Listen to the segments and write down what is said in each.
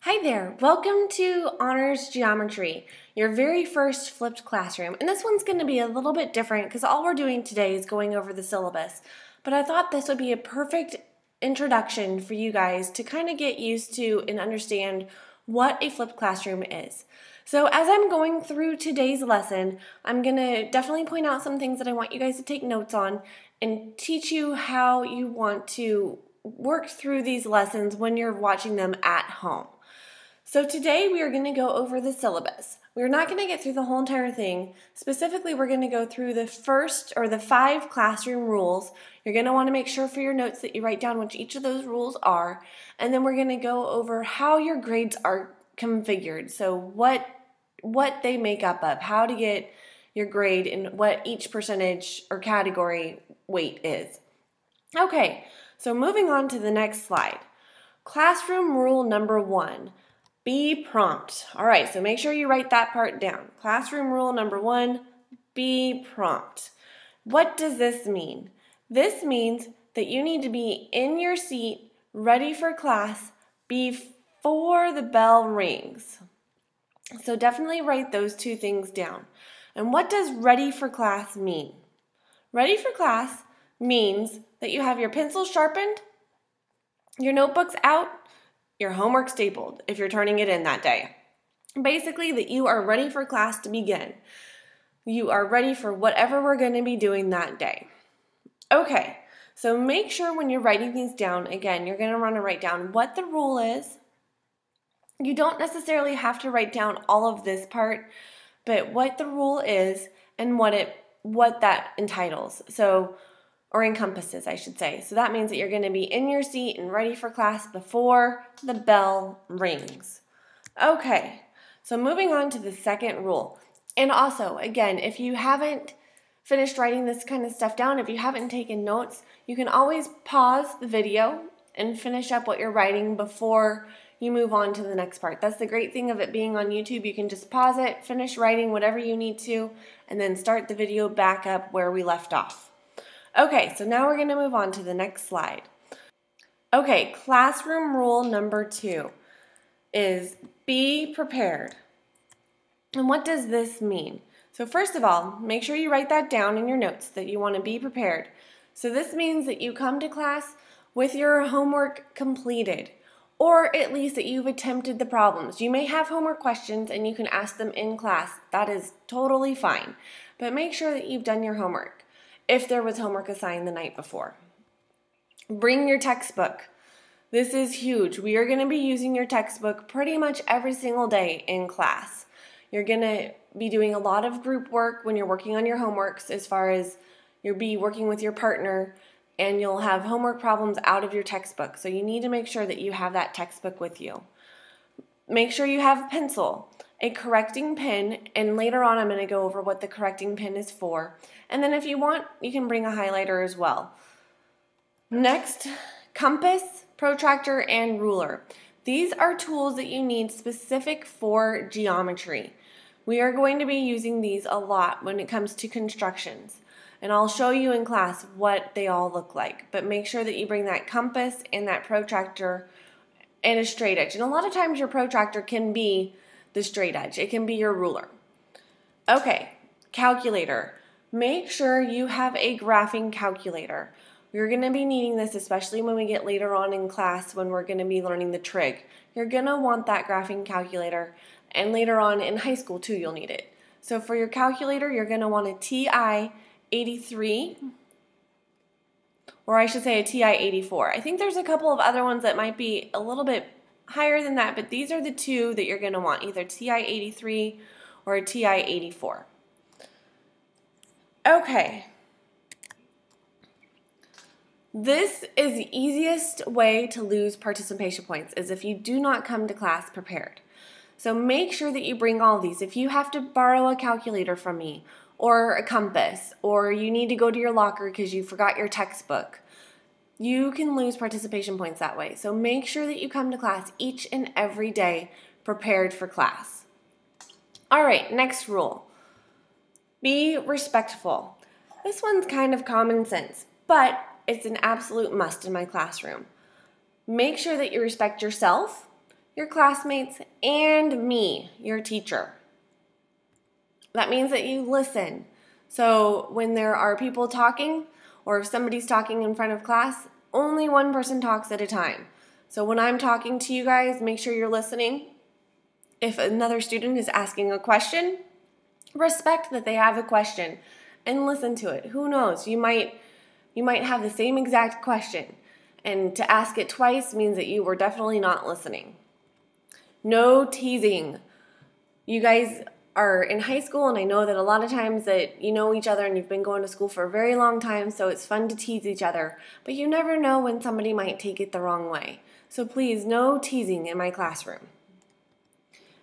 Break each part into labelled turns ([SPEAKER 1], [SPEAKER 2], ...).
[SPEAKER 1] Hi there, welcome to Honors Geometry, your very first flipped classroom. And this one's going to be a little bit different because all we're doing today is going over the syllabus. But I thought this would be a perfect introduction for you guys to kind of get used to and understand what a flipped classroom is. So as I'm going through today's lesson, I'm going to definitely point out some things that I want you guys to take notes on and teach you how you want to work through these lessons when you're watching them at home. So today we are going to go over the syllabus. We're not going to get through the whole entire thing. Specifically, we're going to go through the 5 classroom rules. You're going to want to make sure for your notes that you write down what each of those rules are. And then we're going to go over how your grades are configured. So what they make up of, how to get your grade and what each percentage or category weight is. Okay, so moving on to the next slide. Classroom rule number 1. Be prompt. All right, so make sure you write that part down. Classroom rule number 1, be prompt. What does this mean? This means that you need to be in your seat, ready for class, before the bell rings. So definitely write those two things down. And what does ready for class mean? Ready for class means that you have your pencil sharpened, your notebooks out, your homework stapled if you're turning it in that day. Basically, that you are ready for class to begin. You are ready for whatever we're going to be doing that day. Okay, so make sure when you're writing these down, again, you're going to want to write down what the rule is. You don't necessarily have to write down all of this part, but what the rule is and what that entitles. Or encompasses, I should say. So that means that you're going to be in your seat and ready for class before the bell rings. Okay, so moving on to the second rule. And also, again, if you haven't finished writing this kind of stuff down, if you haven't taken notes, you can always pause the video and finish up what you're writing before you move on to the next part. That's the great thing of it being on YouTube. You can just pause it, finish writing whatever you need to, and then start the video back up where we left off. Okay, so now we're going to move on to the next slide. Okay, classroom rule number 2 is be prepared. And what does this mean? So first of all, make sure you write that down in your notes that you want to be prepared. So this means that you come to class with your homework completed, or at least that you've attempted the problems. You may have homework questions and you can ask them in class. That is totally fine. But make sure that you've done your homework if there was homework assigned the night before. Bring your textbook. This is huge. We are going to be using your textbook pretty much every single day in class. You're going to be doing a lot of group work when you're working on your homeworks, as far as you'll be working with your partner, and you'll have homework problems out of your textbook. So you need to make sure that you have that textbook with you. Make sure you have a pencil, a correcting pen, and later on I'm going to go over what the correcting pen is for. And then if you want, you can bring a highlighter as well. Next, compass, protractor, and ruler. These are tools that you need specific for geometry. We are going to be using these a lot when it comes to constructions. And I'll show you in class what they all look like. But make sure that you bring that compass and that protractor and a straight edge. And a lot of times your protractor can be the straight edge. It can be your ruler. Okay, calculator. Make sure you have a graphing calculator. We're going to be needing this, especially when we get later on in class when we're going to be learning the trig. You're going to want that graphing calculator, and later on in high school too you'll need it. So for your calculator, you're going to want a TI-83, or I should say a TI-84. I think there's a couple of other ones that might be a little bit higher than that, but these are the two that you're going to want, either TI-83 or a TI-84. Okay. This is the easiest way to lose participation points, is if you do not come to class prepared. So make sure that you bring all these. If you have to borrow a calculator from me, or a compass, or you need to go to your locker because you forgot your textbook, you can lose participation points that way. So make sure that you come to class each and every day prepared for class. All right, next rule. Be respectful. This one's kind of common sense, but it's an absolute must in my classroom. Make sure that you respect yourself, your classmates, and me, your teacher. That means that you listen. So when there are people talking, or if somebody's talking in front of class, only one person talks at a time. So when I'm talking to you guys, make sure you're listening. If another student is asking a question, respect that they have a question and listen to it. Who knows? You might have the same exact question, and to ask it twice means that you were definitely not listening. No teasing. You guys are in high school, and I know that a lot of times that you know each other and you've been going to school for a very long time, so it's fun to tease each other, but you never know when somebody might take it the wrong way. So please, no teasing in my classroom.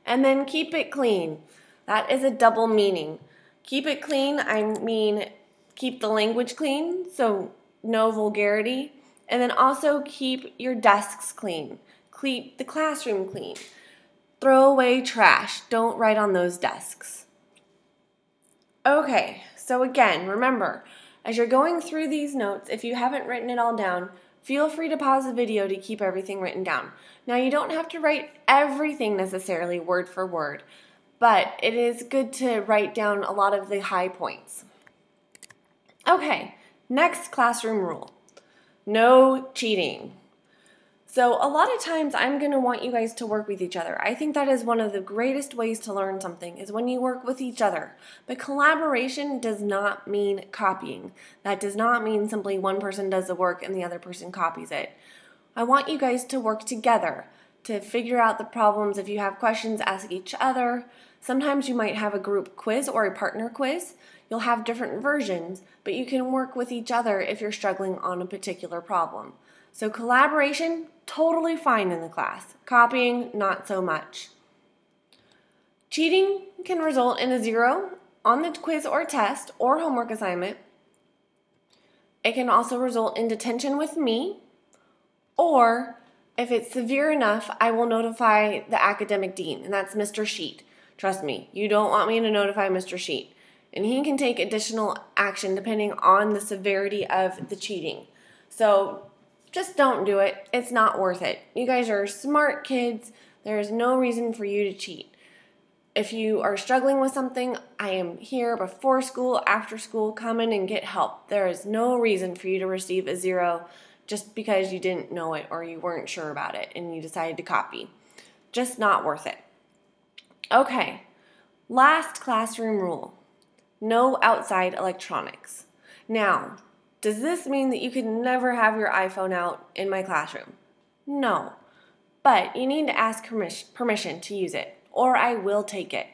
[SPEAKER 1] And then keep it clean. That is a double meaning. Keep it clean, I mean keep the language clean, so no vulgarity. And then also keep your desks clean. Keep the classroom clean. Throw away trash. Don't write on those desks. Okay, so again, remember, as you're going through these notes, if you haven't written it all down, feel free to pause the video to keep everything written down. Now, you don't have to write everything necessarily word for word, but it is good to write down a lot of the high points. Okay, next classroom rule. No cheating. So a lot of times I'm going to want you guys to work with each other. I think that is one of the greatest ways to learn something is when you work with each other. But collaboration does not mean copying. That does not mean simply one person does the work and the other person copies it. I want you guys to work together to figure out the problems. If you have questions, ask each other. Sometimes you might have a group quiz or a partner quiz. You'll have different versions, but you can work with each other if you're struggling on a particular problem. So collaboration, totally fine in the class. Copying, not so much. Cheating can result in a 0 on the quiz or test or homework assignment. It can also result in detention with me, or if it's severe enough, I will notify the academic dean, and that's Mr. Sheet. Trust me, you don't want me to notify Mr. Sheet. And he can take additional action depending on the severity of the cheating. So just don't do it. It's not worth it. You guys are smart kids. There is no reason for you to cheat. If you are struggling with something, I am here before school, after school. Come in and get help. There is no reason for you to receive a 0 just because you didn't know it or you weren't sure about it and you decided to copy. Just not worth it. Okay, last classroom rule. No outside electronics. Now, does this mean that you can never have your iPhone out in my classroom? No, but you need to ask permission to use it, or I will take it.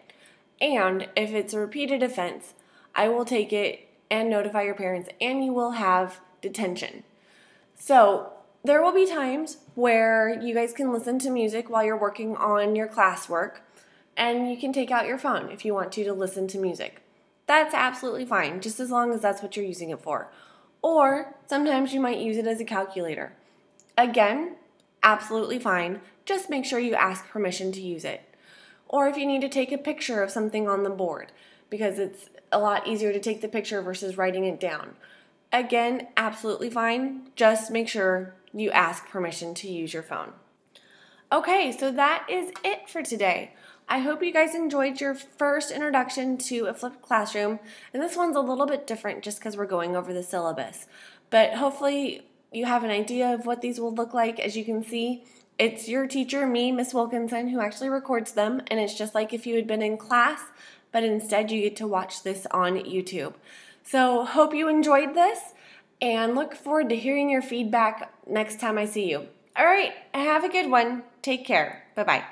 [SPEAKER 1] And if it's a repeated offense, I will take it and notify your parents, and you will have detention. So there will be times where you guys can listen to music while you're working on your classwork, and you can take out your phone if you want to listen to music. That's absolutely fine, just as long as that's what you're using it for. Or sometimes you might use it as a calculator. Again, absolutely fine. Just make sure you ask permission to use it. Or if you need to take a picture of something on the board, because it's a lot easier to take the picture versus writing it down. Again, absolutely fine. Just make sure you ask permission to use your phone. Okay, so that is it for today. I hope you guys enjoyed your first introduction to a flipped classroom, and this one's a little bit different just because we're going over the syllabus. But hopefully you have an idea of what these will look like. As you can see, it's your teacher, me, Miss Wilkinson, who actually records them, and it's just like if you had been in class, but instead you get to watch this on YouTube. So hope you enjoyed this, and look forward to hearing your feedback next time I see you. All right, have a good one. Take care. Bye-bye.